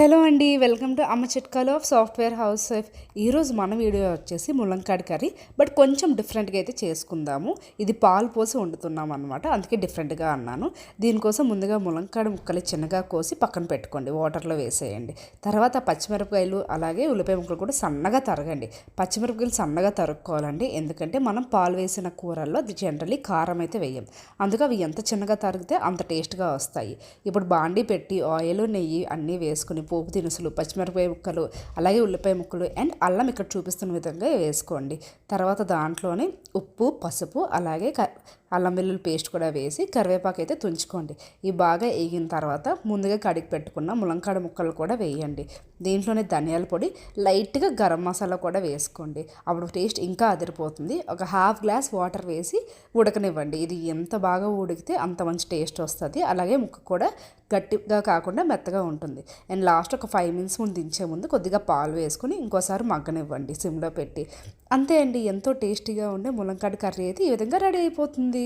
Hello అండి, welcome to అమ్మ చిట్కాలో of software house wife. ఈరోజు మన వీడియో వచ్చేసి ములంకాడ కర్రీ, బట్ కొంచెం డిఫరెంట్గా అయితే చేసుకుందాము. ఇది పాలు పోసి వండుతున్నాం అనమాట, అందుకే డిఫరెంట్గా అన్నాను. దీనికోసం ముందుగా ములంకాడ ముక్కలు చిన్నగా కోసి పక్కన పెట్టుకోండి, వాటర్లో వేసేయండి. తర్వాత పచ్చిమిరపకాయలు అలాగే ఉల్లిపాయ ముక్కలు కూడా సన్నగా తరగండి. పచ్చిమిరపకాయలు సన్నగా తరుక్కోవాలండి, ఎందుకంటే మనం పాలు వేసిన కూరల్లో అది జనరల్లీ కారం అయితే వేయం, అందుకే అవి ఎంత చిన్నగా తరిగితే అంత టేస్ట్గా వస్తాయి. ఇప్పుడు బాండీ పెట్టి ఆయిల్ నెయ్యి అన్నీ వేసుకుని పోపు దినుసులు, పచ్చిమిరపకాయ ముక్కలు, అలాగే ఉల్లిపాయ ముక్కలు అండ్ అల్లం ఇక్కడ చూపిస్తున్న విధంగా వేసుకోండి. తర్వాత దాంట్లోనే ఉప్పు, పసుపు అలాగే అల్లం వెల్లుల్లి పేస్ట్ కూడా వేసి కరివేపాకు అయితే తుంచుకోండి. ఇవి బాగా వేగిన తర్వాత ముందుగా కడిగి పెట్టుకున్న ములంకాడ ముక్కలు కూడా వేయండి. దీంట్లోనే ధనియాల పొడి, లైట్గా గరం మసాలా కూడా వేసుకోండి. అప్పుడు టేస్ట్ ఇంకా అదిరిపోతుంది. ఒక హాఫ్ గ్లాస్ వాటర్ వేసి ఉడకనివ్వండి. ఇది ఎంత బాగా ఉడికితే అంత మంచి టేస్ట్ వస్తుంది. అలాగే ముక్క కూడా గట్టిగా కాకుండా మెత్తగా ఉంటుంది. అండ్ లాస్ట్ ఒక 5 మినిట్స్ ముందు దించే ముందు కొద్దిగా పాలు వేసుకుని ఇంకోసారి మగ్గనివ్వండి సిమ్లో పెట్టి. అంతే అండి, ఎంతో టేస్టీగా ఉండే ములంకాడ కర్రీ అయితే ఈ విధంగా రెడీ అయిపోతుంది.